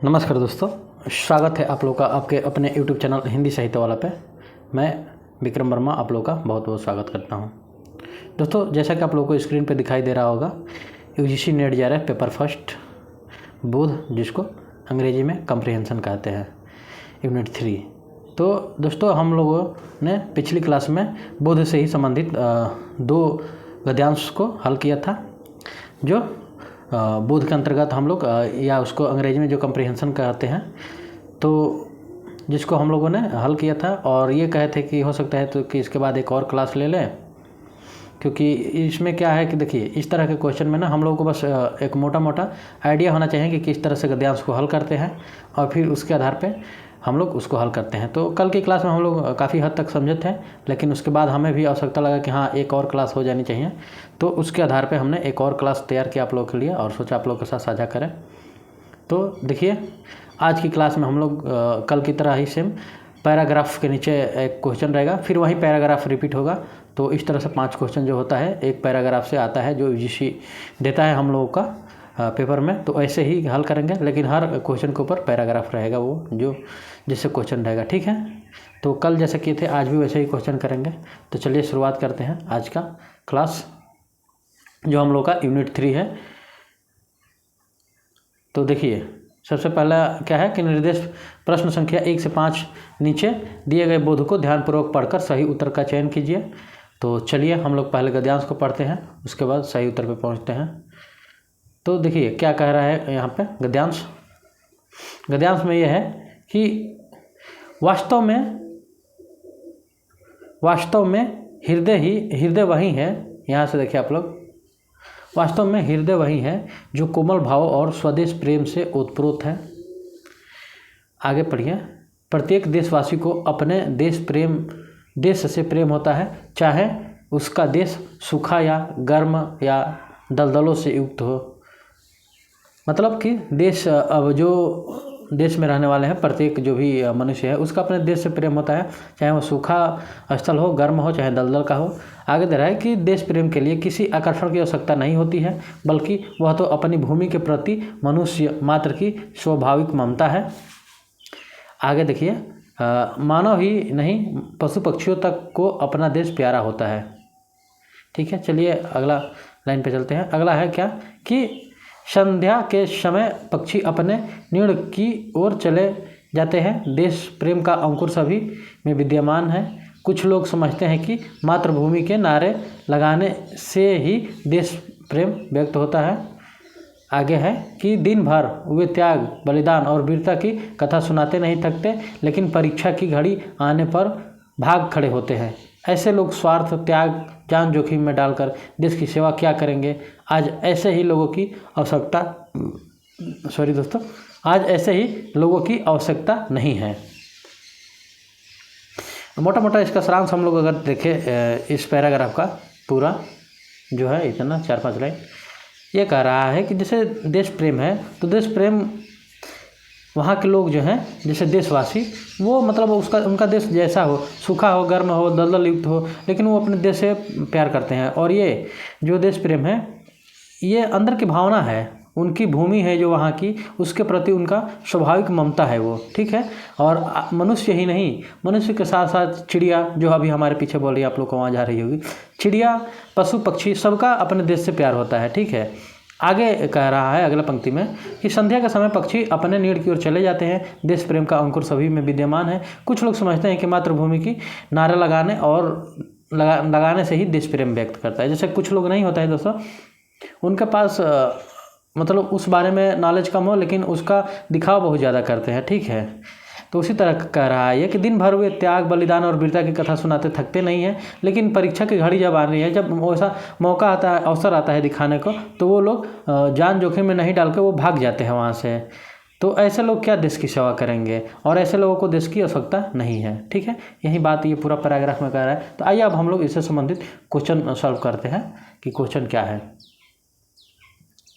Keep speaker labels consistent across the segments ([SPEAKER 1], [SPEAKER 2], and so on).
[SPEAKER 1] नमस्कार दोस्तों, स्वागत है आप लोग का आपके अपने YouTube चैनल हिंदी साहित्य वाला पे। मैं विक्रम वर्मा आप लोग का बहुत बहुत स्वागत करता हूं। दोस्तों, जैसा कि आप लोगों को स्क्रीन पे दिखाई दे रहा होगा, UGC net JRF paper first बोध, जिसको अंग्रेजी में कम्प्रीहेंशन कहते हैं, यूनिट 3। तो दोस्तों, हम लोगों ने पिछली क्लास में बोध से ही संबंधित दो गद्यांश को हल किया था, जो बोध के अंतर्गत हम लोग या उसको अंग्रेजी में जो कम्प्रीहेंशन कहते हैं, तो जिसको हम लोगों ने हल किया था। और ये कहे थे कि हो सकता है तो कि इसके बाद एक और क्लास ले लें, क्योंकि इसमें क्या है कि देखिए, इस तरह के क्वेश्चन में ना हम लोगों को बस एक मोटा मोटा आइडिया होना चाहिए कि किस तरह से गद्यांश को हल करते हैं, और फिर उसके आधार पे हम लोग उसको हल करते हैं। तो कल की क्लास में हम लोग काफ़ी हद तक समझे थे, लेकिन उसके बाद हमें भी आवश्यकता लगा कि हाँ, एक और क्लास हो जानी चाहिए। तो उसके आधार पे हमने एक और क्लास तैयार किया आप लोगों के लिए और सोचा आप लोगों के साथ साझा करें। तो देखिए, आज की क्लास में हम लोग कल की तरह ही सेम पैराग्राफ के नीचे एक क्वेश्चन रहेगा, फिर वही पैराग्राफ रिपीट होगा। तो इस तरह से 5 क्वेश्चन जो होता है एक पैराग्राफ से आता है, जो यूजीसी देता है हम लोगों का पेपर में। तो ऐसे ही हल करेंगे, लेकिन हर क्वेश्चन के ऊपर पैराग्राफ रहेगा, वो जो जिससे क्वेश्चन रहेगा। ठीक है, तो कल जैसे किए थे आज भी वैसे ही क्वेश्चन करेंगे। तो चलिए शुरुआत करते हैं आज का क्लास, जो हम लोग का यूनिट 3 है। तो देखिए, सबसे पहला क्या है कि निर्देश प्रश्न संख्या 1 से 5 नीचे दिए गए बोध को ध्यानपूर्वक पढ़कर सही उत्तर का चयन कीजिए। तो चलिए हम लोग पहले गद्यांश को पढ़ते हैं, उसके बाद सही उत्तर पे पहुंचते हैं। तो देखिए क्या कह रहा है यहाँ पे गद्यांश। गद्यांश में यह है कि वास्तव में हृदय वही है। यहाँ से देखिए आप लोग, वास्तव में हृदय वही है जो कोमल भाव और स्वदेश प्रेम से ओतप्रोत है। आगे पढ़िए। प्रत्येक देशवासी को अपने देश से प्रेम होता है, चाहे उसका देश सूखा या गर्म या दलदलों से युक्त हो। मतलब कि देश, अब जो देश में रहने वाले हैं, प्रत्येक जो भी मनुष्य है उसका अपने देश से प्रेम होता है, चाहे वो सूखा स्थल हो, गर्म हो, चाहे दलदल का हो। आगे दे रहा है कि देश प्रेम के लिए किसी आकर्षण की आवश्यकता नहीं होती है, बल्कि वह तो अपनी भूमि के प्रति मनुष्य मात्र की स्वाभाविक ममता है। आगे देखिए, मानव ही नहीं पशु पक्षियों तक को अपना देश प्यारा होता है। ठीक है, चलिए अगला लाइन पे चलते हैं। अगला है क्या कि संध्या के समय पक्षी अपने निड़ की ओर चले जाते हैं। देश प्रेम का अंकुर सभी में विद्यमान है। कुछ लोग समझते हैं कि मातृभूमि के नारे लगाने से ही देश प्रेम व्यक्त होता है। आगे है कि दिन भर वे त्याग, बलिदान और वीरता की कथा सुनाते नहीं थकते, लेकिन परीक्षा की घड़ी आने पर भाग खड़े होते हैं। ऐसे लोग स्वार्थ, त्याग, जान जोखिम में डालकर देश की सेवा क्या करेंगे। आज ऐसे ही लोगों की आवश्यकता नहीं है। मोटा मोटा इसका सारांश हम लोग अगर देखें, इस पैराग्राफ का पूरा जो है इतना 4-5 लाइन, ये कह रहा है कि जैसे देश प्रेम है, तो देश प्रेम वहाँ के लोग जो हैं, जैसे देशवासी, वो मतलब उनका देश जैसा हो, सूखा हो, गर्म हो, दलदल युक्त हो, लेकिन वो अपने देश से प्यार करते हैं। और ये जो देश प्रेम है, ये अंदर की भावना है, उनकी भूमि है जो वहाँ की, उसके प्रति उनका स्वाभाविक ममता है वो। ठीक है, और मनुष्य ही नहीं, मनुष्य के साथ साथ चिड़िया, जो अभी हमारे पीछे बोल रही है, आप लोग को वहाँ जा रही होगी, चिड़िया, पशु पक्षी, सबका अपने देश से प्यार होता है। ठीक है, आगे कह रहा है अगला पंक्ति में कि संध्या के समय पक्षी अपने निड़ की ओर चले जाते हैं। देश प्रेम का अंकुर सभी में विद्यमान है। कुछ लोग समझते हैं कि मातृभूमि की नारे लगाने से ही देश प्रेम व्यक्त करता है। जैसे कुछ लोग नहीं होता है दोस्तों, उनके पास मतलब उस बारे में नॉलेज कम हो, लेकिन उसका दिखावा बहुत ज़्यादा करते हैं। ठीक है, तो उसी तरह कह रहा है ये कि दिन भर वे त्याग, बलिदान और वीरता की कथा सुनाते थकते नहीं हैं, लेकिन परीक्षा की घड़ी जब आ रही है, जब ऐसा मौका आता है, अवसर आता है दिखाने को, तो वो लोग जान जोखिम में नहीं डाल के वो भाग जाते हैं वहाँ से। तो ऐसे लोग क्या देश की सेवा करेंगे, और ऐसे लोगों को देश की आवश्यकता नहीं है। ठीक है, यही बात ये पूरा पैराग्राफ में कह रहा है। तो आइए अब हम लोग इससे संबंधित क्वेश्चन सॉल्व करते हैं कि क्वेश्चन क्या है।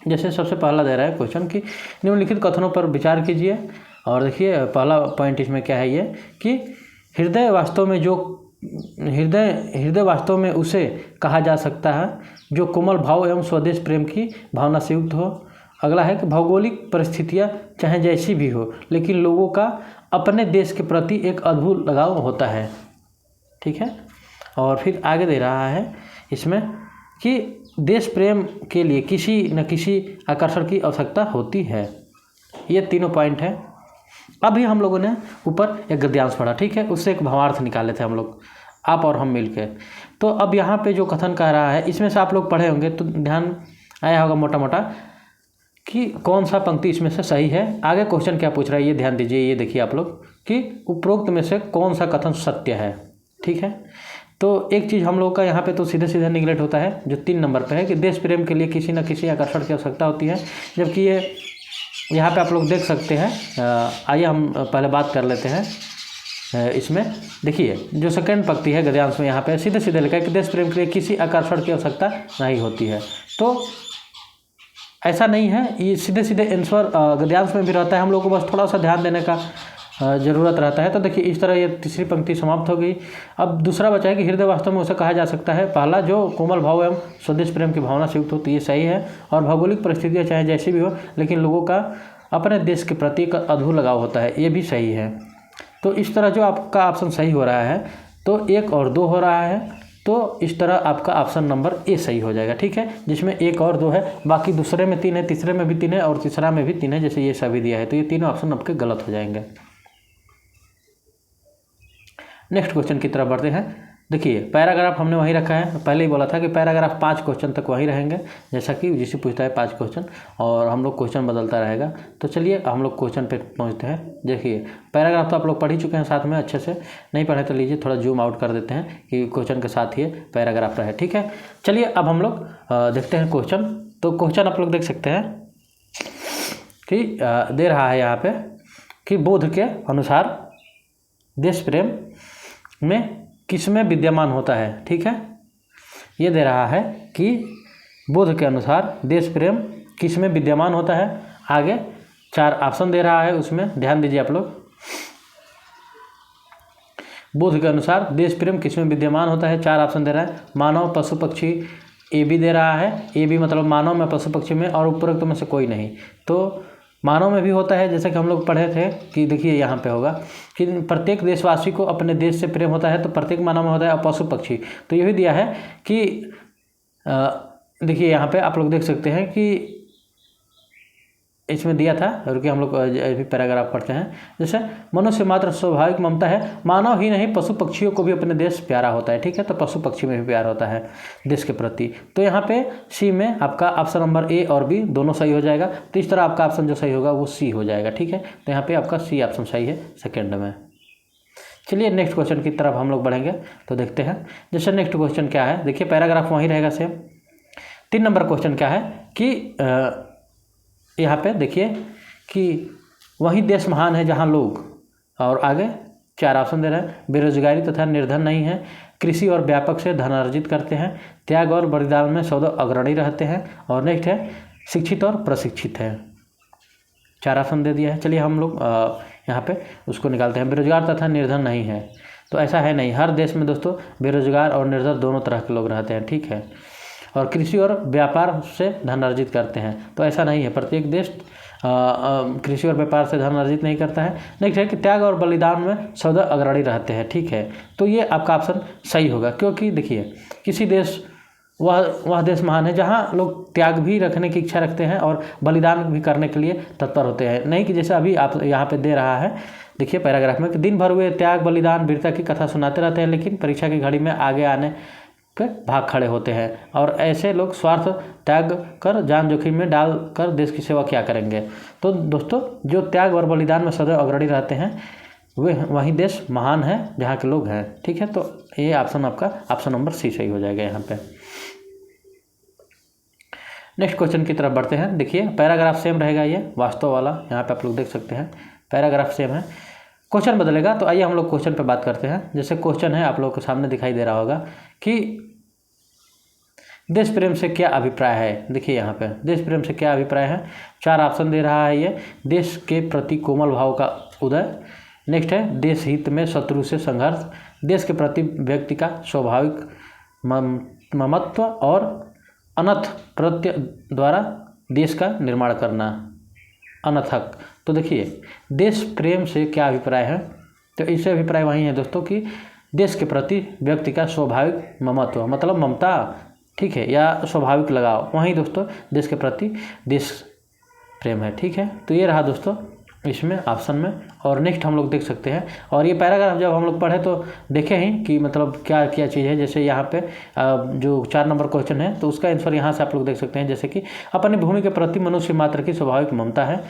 [SPEAKER 1] जैसे सबसे पहला दे रहा है क्वेश्चन कि निम्नलिखित कथनों पर विचार कीजिए। और देखिए पहला पॉइंट इसमें क्या है, ये कि हृदय वास्तव में उसे कहा जा सकता है जो कोमल भाव एवं स्वदेश प्रेम की भावना से युक्त हो। अगला है कि भौगोलिक परिस्थितियाँ चाहे जैसी भी हो लेकिन लोगों का अपने देश के प्रति एक अद्भुत लगाव होता है। ठीक है, और फिर आगे दे रहा है इसमें कि देश प्रेम के लिए किसी न किसी आकर्षण की आवश्यकता होती है। ये तीनों पॉइंट हैं। अभी हम लोगों ने ऊपर एक गद्यांश पढ़ा, ठीक है, उससे एक भावार्थ निकाले थे हम लोग, आप और हम मिल के। तो अब यहाँ पे जो कथन कह रहा है इसमें से आप लोग पढ़े होंगे तो ध्यान आया होगा मोटा मोटा कि कौन सा पंक्ति इसमें से सही है। आगे क्वेश्चन क्या पूछ रहा है ये ध्यान दीजिए, ये देखिए आप लोग कि उपरोक्त में से कौन सा कथन सत्य है। ठीक है, तो एक चीज़ हम लोग का यहाँ पे तो सीधे सीधे निगलेक्ट होता है जो 3 नंबर पे है कि देश प्रेम के लिए किसी न किसी आकर्षण की आवश्यकता होती है, जबकि ये यहाँ पे आप लोग देख सकते हैं। आइए हम पहले बात कर लेते हैं इसमें। देखिए जो सेकंड पंक्ति है गद्यांश में यहाँ पे सीधे सीधे लिखा है कि देश प्रेम के लिए किसी आकर्षण की आवश्यकता नहीं होती है। तो ऐसा नहीं है, ये सीधे सीधे आंसर गद्यांश में भी रहता है, हम लोग को बस थोड़ा सा ध्यान देने का ज़रूरत रहता है। तो देखिए इस तरह ये तीसरी पंक्ति समाप्त हो गई। अब दूसरा बचा है कि हृदय वास्तव में उसे कहा जा सकता है, पहला जो कोमल भाव एवं स्वदेश प्रेम की भावना से युक्त होती है, ये सही है। और भौगोलिक परिस्थितियाँ चाहे जैसी भी हो लेकिन लोगों का अपने देश के प्रति एक अद्भुत लगाव होता है, ये भी सही है। तो इस तरह जो आपका ऑप्शन सही हो रहा है तो 1 और 2 हो रहा है, तो इस तरह आपका ऑप्शन नंबर ए सही हो जाएगा। ठीक है, जिसमें 1 और 2 है, बाकी दूसरे में 3 है, तीसरे में भी 3 है और तीसरा में भी 3 है, जैसे ये सभी दिया है। तो ये तीनों ऑप्शन आपके गलत हो जाएंगे। नेक्स्ट क्वेश्चन की तरफ बढ़ते हैं। देखिए पैराग्राफ हमने वहीं रखा है, पहले ही बोला था कि पैराग्राफ 5 क्वेश्चन तक वहीं रहेंगे, जैसा कि जिसे पूछता है 5 क्वेश्चन और हम लोग क्वेश्चन बदलता रहेगा। तो चलिए हम लोग क्वेश्चन पे पहुंचते हैं। देखिए पैराग्राफ तो आप लोग पढ़ ही चुके हैं साथ में, अच्छे से नहीं पढ़े तो लीजिए थोड़ा जूम आउट कर देते हैं कि क्वेश्चन के साथ ही पैराग्राफ रहे। ठीक है, चलिए अब हम लोग देखते हैं क्वेश्चन। तो क्वेश्चन आप लोग देख सकते हैं कि दे रहा है यहाँ पे कि बोध के अनुसार देश प्रेम में किसमें विद्यमान होता है। ठीक है, ये दे रहा है कि बोध के अनुसार देश प्रेम किसमें विद्यमान होता है। आगे 4 ऑप्शन दे रहा है, उसमें ध्यान दीजिए आप लोग। बोध के अनुसार देश प्रेम किसमें विद्यमान होता है, 4 ऑप्शन दे रहा है। मानव, पशु, पक्षी, ए भी दे रहा है। ए भी मतलब मानव में, पशु पक्षी में और उपरोक्त में से कोई नहीं। तो मानव में भी होता है, जैसे कि हम लोग पढ़े थे कि देखिए यहाँ पे होगा कि प्रत्येक देशवासी को अपने देश से प्रेम होता है, तो प्रत्येक मानव में होता है। और पशु पक्षी तो ये भी दिया है कि देखिए यहाँ पे आप लोग देख सकते हैं कि इसमें दिया था, और कि हम लोग अभी पैराग्राफ पढ़ते हैं। जैसे मनुष्य मात्र स्वाभाविक ममता है, मानव ही नहीं पशु पक्षियों को भी अपने देश प्यारा होता है। ठीक है, तो पशु पक्षी में भी प्यार होता है देश के प्रति। तो यहाँ पे सी में आपका ऑप्शन नंबर ए और बी दोनों सही हो जाएगा। तो इस तरह आपका ऑप्शन जो सही होगा वो सी हो जाएगा। ठीक है, तो यहाँ पे आपका सी ऑप्शन सही है सेकेंड में। चलिए नेक्स्ट क्वेश्चन की तरफ हम लोग बढ़ेंगे तो देखते हैं। जैसे नेक्स्ट क्वेश्चन क्या है, देखिए पैराग्राफ वहीं रहेगा सेम। 3 नंबर क्वेश्चन क्या है कि यहाँ पे देखिए कि वही देश महान है जहाँ लोग, और आगे 4 ऑप्शन दे रहे हैं। बेरोजगारी तथा निर्धन नहीं है, कृषि और व्यापक से धन अर्जित करते हैं, त्याग और बलिदान में सौदा अग्रणी रहते हैं, और नेक्स्ट है शिक्षित और प्रशिक्षित है। 4 ऑप्शन दे दिया है। चलिए हम लोग यहाँ पे उसको निकालते हैं। बेरोजगार तथा निर्धन नहीं है, तो ऐसा है नहीं, हर देश में दोस्तों बेरोजगार और निर्धन दोनों तरह के लोग रहते हैं। ठीक है, और कृषि और व्यापार से धन अर्जित करते हैं, तो ऐसा नहीं है, प्रत्येक देश कृषि और व्यापार से धन अर्जित नहीं करता है। नेक्स्ट है कि त्याग और बलिदान में सौदा अग्रणी रहते हैं। ठीक है, तो ये आपका ऑप्शन सही होगा, क्योंकि देखिए किसी देश वह देश महान है जहाँ लोग त्याग भी रखने की इच्छा रखते हैं और बलिदान भी करने के लिए तत्पर होते हैं। नहीं कि जैसे अभी आप यहाँ पे दे रहा है, देखिए पैराग्राफ में कि दिन भर वे त्याग बलिदान वीरता की कथा सुनाते रहते हैं, लेकिन परीक्षा की घड़ी में आगे आने के भाग खड़े होते हैं। और ऐसे लोग स्वार्थ त्याग कर जान जोखिम में डाल कर देश की सेवा क्या करेंगे। तो दोस्तों जो त्याग और बलिदान में सदैव अग्रणी रहते हैं वे वही देश महान है जहाँ के लोग हैं। ठीक है, तो ये ऑप्शन आपका ऑप्शन नंबर सी सही हो जाएगा यहाँ पे। नेक्स्ट क्वेश्चन की तरफ बढ़ते हैं। देखिए पैराग्राफ सेम रहेगा, ये वास्तव वाला यहाँ पे आप लोग देख सकते हैं पैराग्राफ सेम है, क्वेश्चन बदलेगा। तो आइए हम लोग क्वेश्चन पे बात करते हैं। जैसे क्वेश्चन है आप लोग के सामने दिखाई दे रहा होगा कि देश प्रेम से क्या अभिप्राय है। देखिए यहाँ पे देश प्रेम से क्या अभिप्राय है, 4 ऑप्शन दे रहा है। ये देश के प्रति कोमल भाव का उदय, नेक्स्ट है देश हित में शत्रु से संघर्ष, देश के प्रति व्यक्ति का स्वाभाविक ममत्व और अनथ प्रत्यय द्वारा देश का निर्माण करना, अनथक। तो देखिए देश प्रेम से क्या अभिप्राय है, तो इससे अभिप्राय वही है दोस्तों कि देश के प्रति व्यक्ति का स्वाभाविक ममत्व, मतलब ममता, ठीक है, या स्वाभाविक लगाव, वहीं दोस्तों देश के प्रति देश प्रेम है, ठीक है। तो ये रहा दोस्तों इसमें ऑप्शन में। और नेक्स्ट हम लोग देख सकते हैं, और ये पैराग्राफ जब हम लोग पढ़े तो देखे ही कि मतलब क्या क्या चीज़ है। जैसे यहाँ पे जो 4 नंबर क्वेश्चन है तो उसका आंसर यहाँ से आप लोग देख सकते हैं, जैसे कि अपनी भूमि के प्रति मनुष्य मात्र की स्वाभाविक ममता है,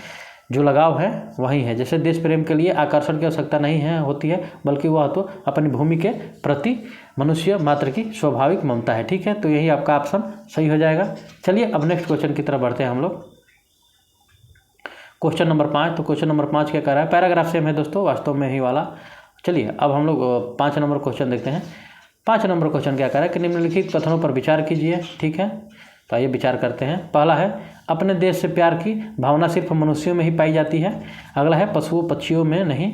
[SPEAKER 1] जो लगाव है वही है। जैसे देश प्रेम के लिए आकर्षण की आवश्यकता नहीं है होती है, बल्कि वह तो अपनी भूमि के प्रति मनुष्य मात्र की स्वाभाविक ममता है, ठीक है। तो यही आपका ऑप्शन सही हो जाएगा। चलिए अब नेक्स्ट क्वेश्चन की तरफ बढ़ते हैं हम लोग। Question number 5। तो क्वेश्चन नंबर 5 क्या कह रहा है, पैराग्राफ सेम है दोस्तों, वास्तव में ही वाला। चलिए अब हम लोग 5 नंबर क्वेश्चन देखते हैं। 5 नंबर क्वेश्चन क्या कह रहा है कि निम्नलिखित कथनों पर विचार कीजिए, ठीक है। तो आइए विचार करते हैं। पहला है अपने देश से प्यार की भावना सिर्फ मनुष्यों में ही पाई जाती है। अगला है पशुओं पक्षियों में नहीं,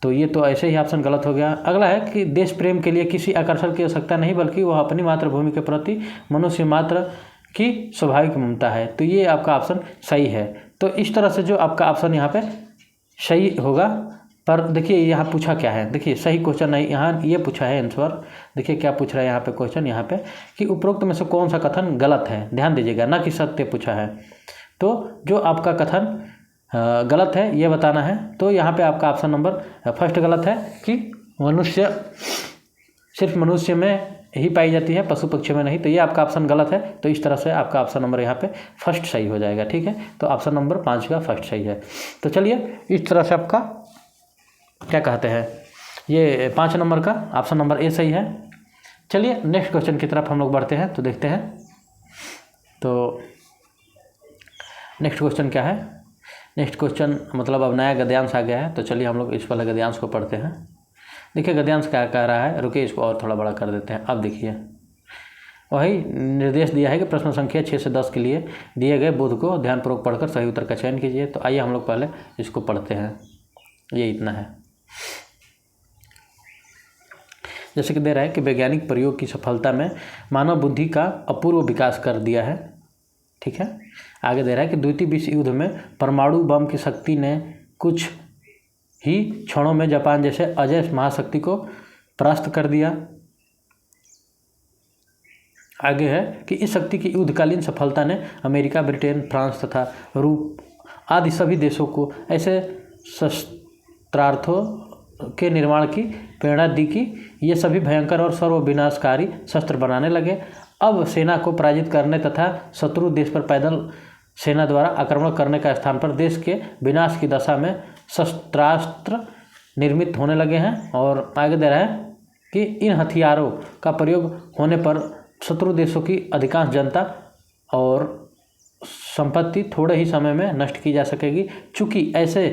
[SPEAKER 1] तो ये तो ऐसे ही ऑप्शन गलत हो गया। अगला है कि देश प्रेम के लिए किसी आकर्षण की आवश्यकता नहीं, बल्कि वह अपनी मातृभूमि के प्रति मनुष्य मात्र की स्वाभाविक ममता है। तो ये आपका ऑप्शन सही है। तो इस तरह से जो आपका ऑप्शन यहाँ पे सही होगा। पर देखिए यहाँ पूछा क्या है, देखिए सही क्वेश्चन नहीं, यहाँ ये पूछा है आंसर। देखिए क्या पूछ रहा है यहाँ पे क्वेश्चन, यहाँ पे कि उपरोक्त में से कौन सा कथन गलत है, ध्यान दीजिएगा, ना कि सत्य पूछा है। तो जो आपका कथन गलत है ये बताना है। तो यहाँ पे आपका ऑप्शन नंबर फर्स्ट गलत है कि मनुष्य सिर्फ मनुष्य में ही पाई जाती है, पशु पक्षियों में नहीं। तो ये आपका ऑप्शन गलत है। तो इस तरह से आपका ऑप्शन नंबर यहाँ पे फर्स्ट सही हो जाएगा, ठीक है। तो ऑप्शन नंबर 5 का फर्स्ट सही है। तो चलिए इस तरह से आपका क्या कहते हैं, ये 5 नंबर का ऑप्शन नंबर ए सही है। चलिए नेक्स्ट क्वेश्चन की तरफ हम लोग बढ़ते हैं, तो देखते हैं। तो नेक्स्ट क्वेश्चन क्या है, नेक्स्ट क्वेश्चन मतलब अब नया गद्यांश आ गया है। तो चलिए हम लोग इस वाले गद्यांश को पढ़ते हैं। देखिए गद्यांश क्या कह रहा है, रुकिए इसको और थोड़ा बड़ा कर देते हैं। अब देखिए वही निर्देश दिया है कि प्रश्न संख्या 6 से 10 के लिए दिए गए बोध को ध्यानपूर्वक पढ़कर सही उत्तर का चयन कीजिए। तो आइए हम लोग पहले इसको पढ़ते हैं। ये इतना है, जैसे कि दे रहा है कि वैज्ञानिक प्रयोग की सफलता में मानव बुद्धि का अपूर्व विकास कर दिया है, ठीक है। आगे दे रहा है कि द्वितीय विश्व युद्ध में परमाणु बम की शक्ति ने कुछ ही क्षणों में जापान जैसे अजय महाशक्ति को परास्त कर दिया। आगे है कि इस शक्ति की युद्धकालीन सफलता ने अमेरिका, ब्रिटेन, फ्रांस तथा रूस आदि सभी देशों को ऐसे शस्त्रार्थों के निर्माण की प्रेरणा दी कि ये सभी भयंकर और सर्वविनाशकारी शस्त्र बनाने लगे। अब सेना को पराजित करने तथा शत्रु देश पर पैदल सेना द्वारा आक्रमण करने का स्थान पर देश के विनाश की दशा में शस्त्रास्त्र निर्मित होने लगे हैं। और आगे दे रहा है कि इन हथियारों का प्रयोग होने पर शत्रु देशों की अधिकांश जनता और संपत्ति थोड़े ही समय में नष्ट की जा सकेगी। चूँकि ऐसे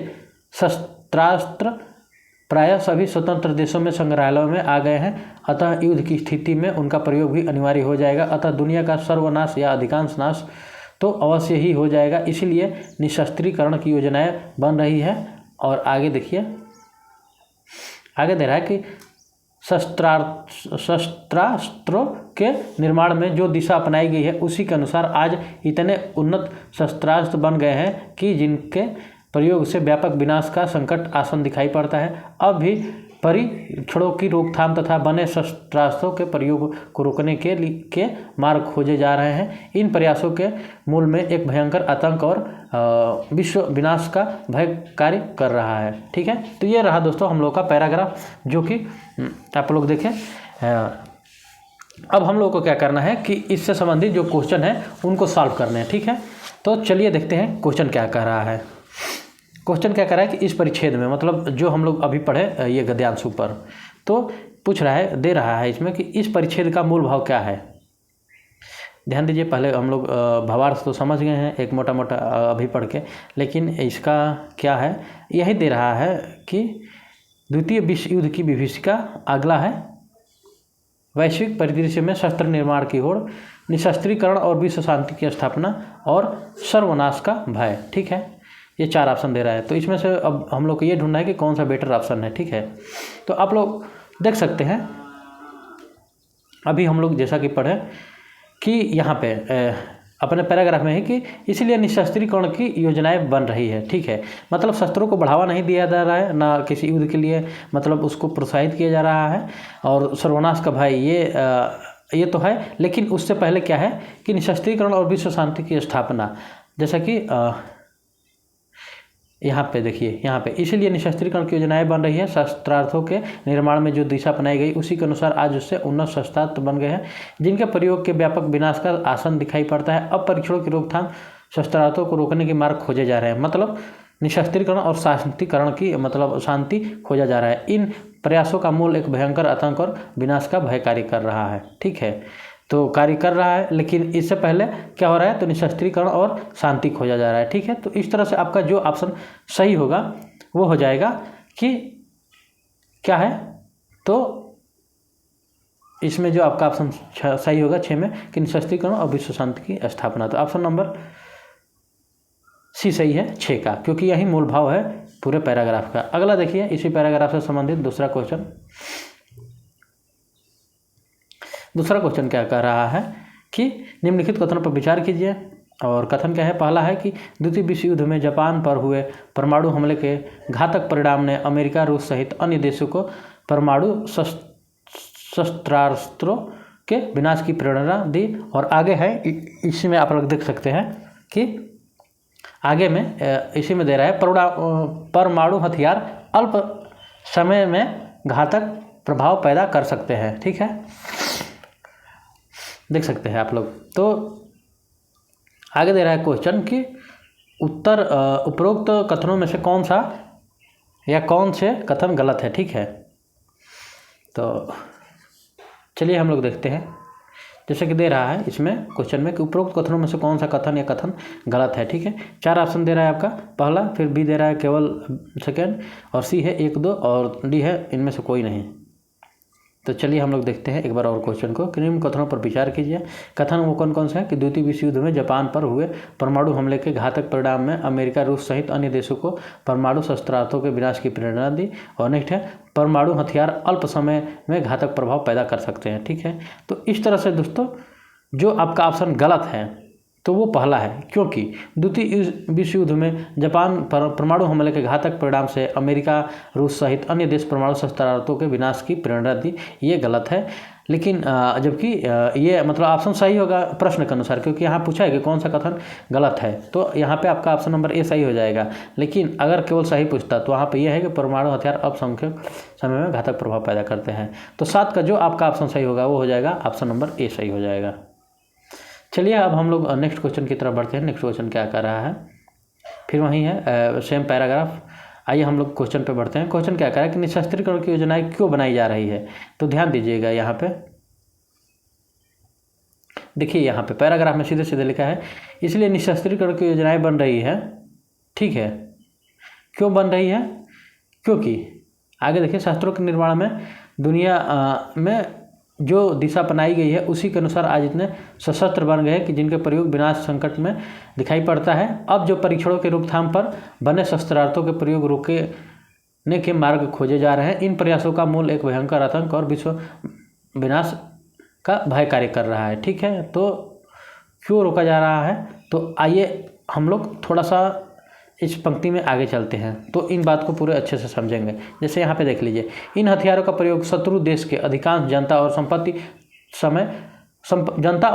[SPEAKER 1] शस्त्रास्त्र प्रायः सभी स्वतंत्र देशों में संग्रहालयों में आ गए हैं, अतः युद्ध की स्थिति में उनका प्रयोग भी अनिवार्य हो जाएगा। अतः दुनिया का सर्वनाश या अधिकांश नाश तो अवश्य ही हो जाएगा। इसलिए निशस्त्रीकरण की योजनाएं बन रही है। और आगे देखिए, आगे दे रहा है कि शस्त्रास्त्रों के निर्माण में जो दिशा अपनाई गई है उसी के अनुसार आज इतने उन्नत शस्त्रास्त्र बन गए हैं कि जिनके प्रयोग से व्यापक विनाश का संकट आसन दिखाई पड़ता है। अब भी परीक्षणों की रोकथाम तथा बने शस्त्रास्त्रों के प्रयोग को रोकने के मार्ग खोजे जा रहे हैं। इन प्रयासों के मूल में एक भयंकर आतंक और विश्व विनाश का भय कार्य कर रहा है, ठीक है। तो ये रहा दोस्तों हम लोग का पैराग्राफ, जो कि आप लोग देखें। अब हम लोग को क्या करना है कि इससे संबंधित जो क्वेश्चन है उनको सॉल्व करने हैं, ठीक है। तो चलिए देखते हैं क्वेश्चन क्या कह रहा है। क्वेश्चन क्या कर रहा है कि इस परिच्छेद में, मतलब जो हम लोग अभी पढ़े ये गद्यांश ऊपर, तो पूछ रहा है, दे रहा है इसमें कि इस परिच्छेद का मूल भाव क्या है। ध्यान दीजिए, पहले हम लोग भावार्थ तो समझ गए हैं एक मोटा मोटा अभी पढ़ के, लेकिन इसका क्या है यही दे रहा है कि द्वितीय विश्व युद्ध की विभीषिका। अगला है वैश्विक परिदृश्य में शस्त्र निर्माण की होड़, निशस्त्रीकरण और विश्व शांति की स्थापना और सर्वनाश का भय, ठीक है। ये 4 ऑप्शन दे रहा है। तो इसमें से अब हम लोग को ये ढूंढना है कि कौन सा बेटर ऑप्शन है, ठीक है। तो आप लोग देख सकते हैं, अभी हम लोग जैसा कि पढ़े कि यहाँ पे अपने पैराग्राफ में है कि इसलिए निशस्त्रीकरण की योजनाएं बन रही है। ठीक है, मतलब शस्त्रों को बढ़ावा नहीं दिया जा रहा है, ना किसी युद्ध के लिए मतलब उसको प्रोत्साहित किया जा रहा है, और सर्वनाश का भय ये तो है। लेकिन उससे पहले क्या है कि निशस्त्रीकरण और विश्व शांति की स्थापना, जैसा कि यहाँ पे देखिए, यहाँ पे इसीलिए निशस्त्रीकरण की योजनाएं बन रही है। शस्त्रार्थों के निर्माण में जो दिशा अपनाई गई उसी के अनुसार आज उससे उन्नत शस्त्रास्त्र बन गए हैं, जिनके प्रयोग के व्यापक विनाश का आसन दिखाई पड़ता है। अब परीक्षणों की रोकथाम, शस्त्रार्थों को रोकने के मार्ग खोजे जा रहे हैं। मतलब निशस्त्रीकरण और शांतिकरण की मतलब शांति खोजा जा रहा है। इन प्रयासों का मूल एक भयंकर आतंक और विनाश का भय कार्य कर रहा है। ठीक है, तो कार्य कर रहा है, लेकिन इससे पहले क्या हो रहा है, तो निशस्त्रीकरण और शांति खोजा जा रहा है। ठीक है, तो इस तरह से आपका जो ऑप्शन सही होगा वो हो जाएगा कि क्या है, तो इसमें जो आपका ऑप्शन सही होगा 6 में कि निशस्त्रीकरण और विश्व शांति की स्थापना। तो ऑप्शन नंबर सी सही है 6 का, क्योंकि यही मूल भाव है पूरे पैराग्राफ का। अगला देखिए, इसी पैराग्राफ से संबंधित दूसरा क्वेश्चन क्या कह रहा है कि निम्नलिखित कथनों पर विचार कीजिए। और कथन क्या है, पहला है कि द्वितीय विश्व युद्ध में जापान पर हुए परमाणु हमले के घातक परिणाम ने अमेरिका, रूस सहित अन्य देशों को परमाणु शस्त्रास्त्रों के विनाश की प्रेरणा दी। और आगे है, इसी में आप लोग देख सकते हैं कि आगे में इसी में दे रहा है, परमाणु हथियार अल्प समय में घातक प्रभाव पैदा कर सकते हैं। ठीक है, देख सकते हैं आप लोग। तो आगे दे रहा है क्वेश्चन कि उपरोक्त कथनों में से कौन सा या कौन से कथन गलत है। ठीक है, तो चलिए हम लोग देखते हैं। जैसे कि दे रहा है इसमें क्वेश्चन में कि उपरोक्त कथनों में से कौन सा कथन या कथन गलत है। ठीक है, 4 ऑप्शन दे रहा है आपका, पहला, फिर बी दे रहा है केवल सेकेंड, और सी है 1, 2, और डी है इनमें से कोई नहीं। तो चलिए हम लोग देखते हैं एक बार और क्वेश्चन को। निम्न कथनों पर विचार कीजिए। कथन वो कौन कौन सा है कि द्वितीय विश्व युद्ध में जापान पर हुए परमाणु हमले के घातक परिणाम में अमेरिका, रूस सहित अन्य देशों को परमाणु शस्त्रास्त्रों के विनाश की प्रेरणा दी। और नेक्स्ट है, परमाणु हथियार अल्प समय में घातक प्रभाव पैदा कर सकते हैं। ठीक है, तो इस तरह से दोस्तों जो आपका ऑप्शन गलत है तो वो पहला है, क्योंकि द्वितीय विश्व युद्ध में जापान पर परमाणु हमले के घातक परिणाम से अमेरिका, रूस सहित अन्य देश परमाणु शस्त्रास्त्रों के विनाश की प्रेरणा दी। ये गलत है। लेकिन जबकि ये मतलब ऑप्शन सही होगा प्रश्न के अनुसार, क्योंकि यहाँ पूछा है कि कौन सा कथन गलत है, तो यहाँ पे आपका ऑप्शन नंबर ए सही हो जाएगा। लेकिन अगर केवल सही पूछता तो वहाँ पे ये है कि परमाणु हथियार अल्पसंख्यक समय में घातक प्रभाव पैदा करते हैं। तो 7 का जो आपका ऑप्शन सही होगा वो हो जाएगा ऑप्शन नंबर ए सही हो जाएगा। चलिए अब हम लोग नेक्स्ट क्वेश्चन की तरफ बढ़ते हैं। नेक्स्ट क्वेश्चन क्या कर रहा है, फिर वही है सेम पैराग्राफ। आइए हम लोग क्वेश्चन पे बढ़ते हैं। क्वेश्चन क्या कह रहा है कि निशस्त्रीकरण की योजनाएं क्यों बनाई जा रही है। तो ध्यान दीजिएगा, यहाँ पे देखिए, यहाँ पे पैराग्राफ में सीधे सीधे लिखा है, इसलिए निशस्त्रीकरण की योजनाएं बन रही है। ठीक है, क्यों बन रही है, क्योंकि आगे देखिए, शस्त्रों के निर्माण में दुनिया में जो दिशा अपनाई गई है उसी के अनुसार आज इतने सशस्त्र बन गए कि जिनके प्रयोग विनाश संकट में दिखाई पड़ता है। अब जो परीक्षणों के रोकथाम पर बने शस्त्रास्त्रों के प्रयोग रोकने के मार्ग खोजे जा रहे हैं। इन प्रयासों का मूल एक भयंकर आतंक और विश्व विनाश का भय कार्य कर रहा है। ठीक है, तो क्यों रोका जा रहा है, तो आइए हम लोग थोड़ा सा इस पंक्ति में आगे चलते हैं तो इन बात को पूरे अच्छे से समझेंगे। जैसे यहाँ पे देख लीजिए, इन हथियारों का प्रयोग शत्रु देश के अधिकांश जनता और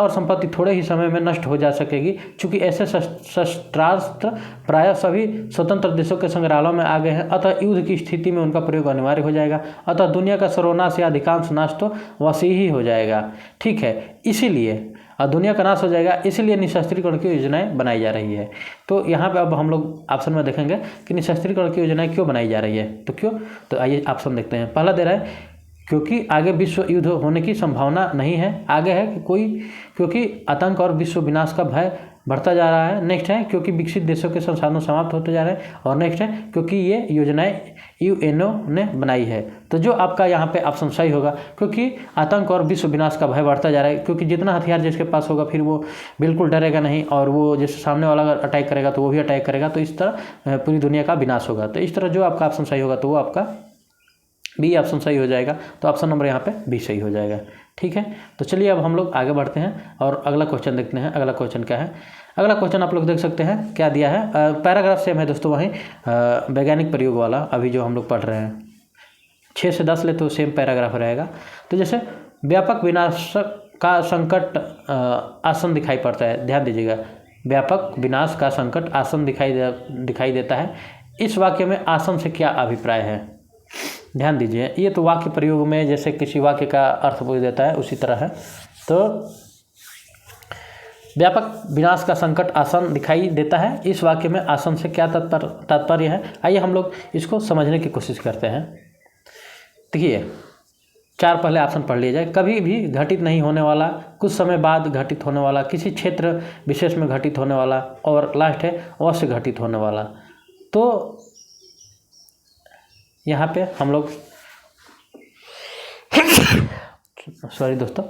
[SPEAKER 1] संपत्ति थोड़े ही समय में नष्ट हो जा सकेगी। चूँकि ऐसे शस्त्रास्त्र प्रायः सभी स्वतंत्र देशों के संग्रहालयों में आ गए हैं, अतः युद्ध की स्थिति में उनका प्रयोग अनिवार्य हो जाएगा। अतः दुनिया का सर्वनाश या अधिकांश नाश तो वैसे ही हो जाएगा। ठीक है, इसीलिए दुनिया का नाश हो जाएगा, इसीलिए निशस्त्रीकरण की योजनाएं बनाई जा रही है। तो यहाँ पे अब हम लोग ऑप्शन में देखेंगे कि निशस्त्रीकरण की योजनाएं क्यों बनाई जा रही है। तो क्यों, तो आइए ऑप्शन देखते हैं। पहला दे रहा है क्योंकि आगे विश्व युद्ध होने की संभावना नहीं है। आगे है कि क्योंकि आतंक और विश्व विनाश का भय बढ़ता जा रहा है। नेक्स्ट है क्योंकि विकसित देशों के संसाधन समाप्त होते जा रहे हैं। और नेक्स्ट है क्योंकि ये योजनाएं यूएनओ ने बनाई है। तो जो आपका यहाँ पे ऑप्शन सही होगा, क्योंकि आतंक और विश्व विनाश का भय बढ़ता जा रहा है, क्योंकि जितना हथियार जिसके पास होगा फिर वो बिल्कुल डरेगा नहीं, और वो जैसे सामने वाला अगर अटैक करेगा तो वो भी अटैक करेगा, तो इस तरह पूरी दुनिया का विनाश होगा। तो इस तरह जो आपका ऑप्शन सही होगा तो वो आपका बी ऑप्शन सही हो जाएगा। तो ऑप्शन नंबर यहाँ पे बी सही हो जाएगा। ठीक है। तो चलिए अब हम लोग आगे बढ़ते हैं और अगला क्वेश्चन देखते हैं। अगला क्वेश्चन क्या है? अगला क्वेश्चन आप लोग देख सकते हैं क्या दिया है। पैराग्राफ सेम है दोस्तों, वहीं वैज्ञानिक प्रयोग वाला अभी जो हम लोग पढ़ रहे हैं 6 से 10 ले तो सेम पैराग्राफ रहेगा। तो जैसे व्यापक विनाश का संकट आसन दिखाई पड़ता है, ध्यान दीजिएगा, व्यापक विनाश का संकट आसन दिखाई देता है। इस वाक्य में आसन से क्या अभिप्राय है? ध्यान दीजिए, ये तो वाक्य प्रयोग में जैसे किसी वाक्य का अर्थ पूछ देता है उसी तरह है। तो व्यापक विनाश का संकट आसन दिखाई देता है, इस वाक्य में आसन से क्या तात्पर्य है? आइए हम लोग इसको समझने की कोशिश करते हैं। देखिए, 4 पहले ऑप्शन पढ़ लिया जाए। कभी भी घटित नहीं होने वाला, कुछ समय बाद घटित होने वाला, किसी क्षेत्र विशेष में घटित होने वाला, और लास्ट है अवश्य घटित होने वाला। तो यहाँ पे हम लोग सॉरी दोस्तों,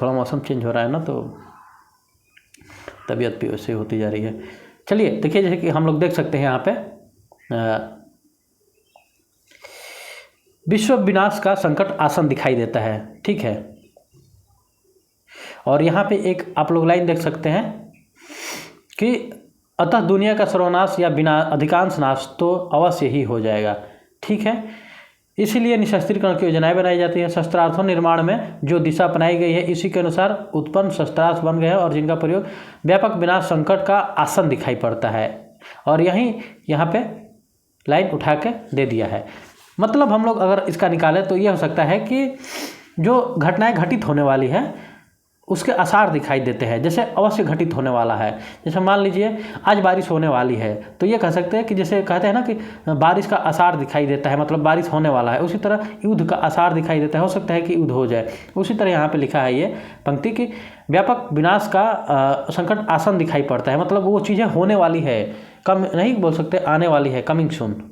[SPEAKER 1] थोड़ा मौसम चेंज हो रहा है ना, तो तबीयत भी वैसे होती जा रही है। चलिए देखिए, जैसे कि हम लोग देख सकते हैं यहाँ पे विश्व विनाश का संकट आसन दिखाई देता है, ठीक है। और यहाँ पे एक आप लोग लाइन देख सकते हैं कि अतः दुनिया का सर्वनाश या अधिकांश नाश तो अवश्य ही हो जाएगा, ठीक है। इसीलिए निशस्त्रीकरण की योजनाएं बनाई जाती है। शस्त्रास्त्रों निर्माण में जो दिशा अपनाई गई है इसी के अनुसार उत्पन्न शस्त्रास्त्र बन गए हैं और जिनका प्रयोग व्यापक विनाश संकट का आसन दिखाई पड़ता है। और यहाँ पे लाइन उठा के दे दिया है। मतलब हम लोग अगर इसका निकालें तो ये हो सकता है कि जो घटनाएं घटित होने वाली है उसके आसार दिखाई देते हैं, जैसे अवश्य घटित होने वाला है। जैसे मान लीजिए आज बारिश होने वाली है, तो ये कह सकते हैं कि जैसे कहते हैं ना कि बारिश का आसार दिखाई देता है, मतलब बारिश होने वाला है। उसी तरह युद्ध का आसार दिखाई देता है, हो सकता है कि युद्ध हो जाए। उसी तरह यहाँ पे लिखा है ये पंक्ति कि व्यापक विनाश का संकट आसन दिखाई पड़ता है, मतलब वो चीज़ें होने वाली है, कम नहीं बोल सकते, आने वाली है, कमिंग सून।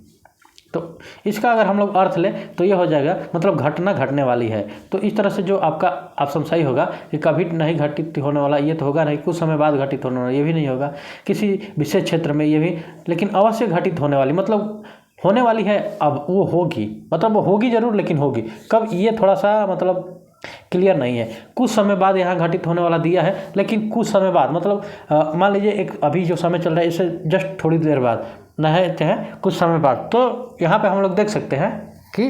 [SPEAKER 1] तो इसका अगर हम लोग अर्थ लें तो ये हो जाएगा मतलब घटना घटने वाली है। तो इस तरह से जो आपका ऑप्शन सही होगा कि कभी नहीं घटित होने वाला, ये तो होगा नहीं, कुछ समय बाद घटित होने वाला, ये भी नहीं होगा, किसी विशेष क्षेत्र में ये भी, लेकिन अवश्य घटित होने वाली, मतलब होने वाली है, अब वो होगी, मतलब वो होगी जरूर लेकिन होगी कब, ये थोड़ा सा मतलब क्लियर नहीं है। कुछ समय बाद यहाँ घटित होने वाला दिया है, लेकिन कुछ समय बाद मतलब मान लीजिए एक अभी जो समय चल रहा है इससे जस्ट थोड़ी देर बाद न है, चाहे कुछ समय बाद। तो यहाँ पे हम लोग देख सकते हैं कि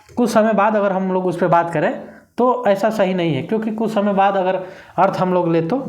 [SPEAKER 1] कुछ समय बाद अगर हम लोग उस पर बात करें तो ऐसा सही नहीं है, क्योंकि कुछ समय बाद अगर अर्थ हम लोग ले तो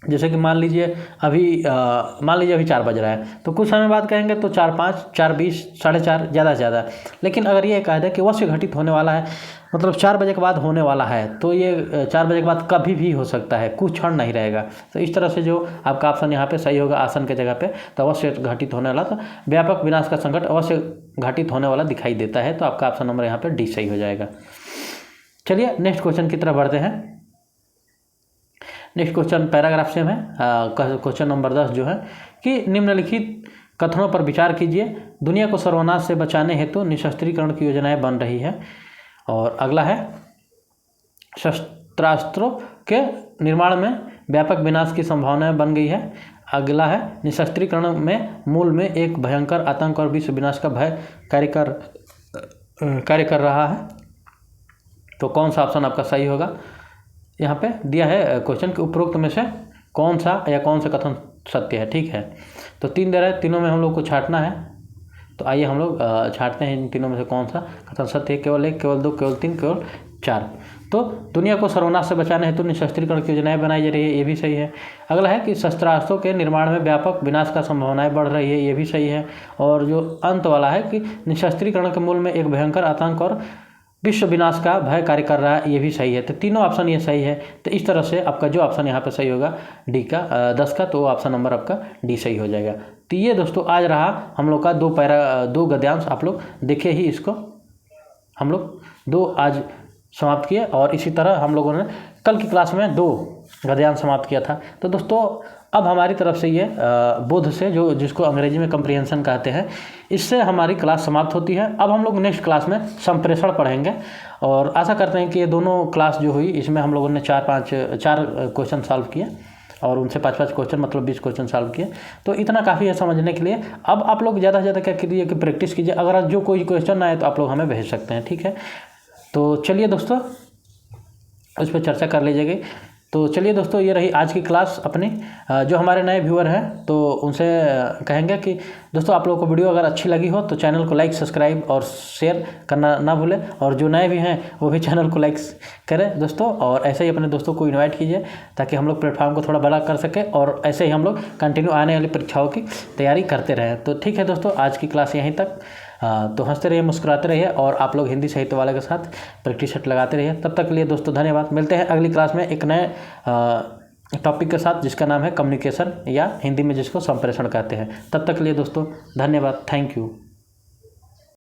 [SPEAKER 1] जैसे कि मान लीजिए अभी 4 बज रहा है, तो कुछ समय बाद कहेंगे तो 4:05, 4:20, 4:30 ज़्यादा से ज़्यादा। लेकिन अगर ये कह दे कि अवश्य घटित होने वाला है, मतलब 4 बजे के बाद होने वाला है, तो ये 4 बजे के बाद कभी भी हो सकता है, कुछ क्षण नहीं रहेगा। तो इस तरह से जो आपका ऑप्शन यहाँ पे सही होगा आसन के जगह पे, तो अवश्य घटित होने वाला, तो व्यापक विनाश का संकट अवश्य घटित होने वाला दिखाई देता है। तो आपका ऑप्शन नंबर यहाँ पे डी सही हो जाएगा। चलिए नेक्स्ट क्वेश्चन की तरफ बढ़ते हैं। नेक्स्ट क्वेश्चन पैराग्राफ सेम है। क्वेश्चन नंबर 10 जो है कि निम्नलिखित कथनों पर विचार कीजिए। दुनिया को सर्वनाश से बचाने हेतु निशस्त्रीकरण की योजनाएं बन रही है। और अगला है शस्त्रास्त्रों के निर्माण में व्यापक विनाश की संभावनाएं बन गई है। अगला है निशस्त्रीकरण में मूल में एक भयंकर आतंक और विश्व विनाश का भय कार्य कर रहा है। तो कौन सा ऑप्शन आपका सही होगा? यहाँ पे दिया है क्वेश्चन के उपरोक्त में से कौन सा या कौन सा कथन सत्य है, ठीक है। तो 3 दे रहा है, तीनों में हम लोग को छांटना है। तो आइए हम लोग छांटते हैं इन तीनों में से कौन सा कथन सत्य है। केवल 1, केवल 2, केवल 3, केवल 4। तो दुनिया को सर्वनाश से बचाने हेतु निशस्त्रीकरण की योजनाएं बनाई जा रही है, ये भी सही है। अगला है कि शस्त्रास्त्रों के निर्माण में व्यापक विनाश का संभावनाएं बढ़ रही है, ये भी सही है। और जो अंत वाला है कि निशस्त्रीकरण के मूल में एक भयंकर आतंक और विश्व विनाश का भय कार्य कर रहा है, ये भी सही है। तो तीनों ऑप्शन ये सही है। तो इस तरह से आपका जो ऑप्शन यहाँ पे सही होगा डी का 10 का, तो ऑप्शन नंबर आपका डी सही हो जाएगा। तो ये दोस्तों आज रहा हम लोग का 2 गद्यांश। आप लोग देखे ही इसको, हम लोग 2 आज समाप्त किए और इसी तरह हम लोगों ने कल की क्लास में 2 गद्यांश समाप्त किया था। तो दोस्तों अब हमारी तरफ से ये बोध से जो जिसको अंग्रेजी में कंप्रीहेंशन कहते हैं, इससे हमारी क्लास समाप्त होती है। अब हम लोग नेक्स्ट क्लास में संप्रेषण पढ़ेंगे और आशा करते हैं कि ये दोनों क्लास जो हुई इसमें हम लोगों ने 4 क्वेश्चन सॉल्व किए और उनसे 5 क्वेश्चन मतलब 20 क्वेश्चन सॉल्व किए। तो इतना काफ़ी है समझने के लिए। अब आप लोग ज़्यादा से ज़्यादा क्या कीजिए कि प्रैक्टिस कीजिए। अगर जो कोई क्वेश्चन आए तो आप लोग हमें भेज सकते हैं, ठीक है। तो चलिए दोस्तों उस पर चर्चा कर लीजिएगी। तो चलिए दोस्तों, ये रही आज की क्लास अपनी। जो हमारे नए व्यूअर हैं तो उनसे कहेंगे कि दोस्तों आप लोगों को वीडियो अगर अच्छी लगी हो तो चैनल को लाइक, सब्सक्राइब और शेयर करना ना भूलें, और जो नए भी हैं वो भी चैनल को लाइक करें दोस्तों, और ऐसे ही अपने दोस्तों को इनवाइट कीजिए ताकि हम लोग प्लेटफॉर्म को थोड़ा बड़ा कर सकें, और ऐसे ही हम लोग कंटिन्यू आने वाली परीक्षाओं की तैयारी करते रहें। तो ठीक है दोस्तों, आज की क्लास यहीं तक। तो हंसते रहिए, मुस्कुराते रहिए, और आप लोग हिंदी साहित्य वाले के साथ प्रैक्टिस सेट लगाते रहिए। तब तक के लिए दोस्तों धन्यवाद। मिलते हैं अगली क्लास में एक नए टॉपिक के साथ जिसका नाम है कम्युनिकेशन, या हिंदी में जिसको संप्रेषण कहते हैं। तब तक के लिए दोस्तों धन्यवाद। Thank you.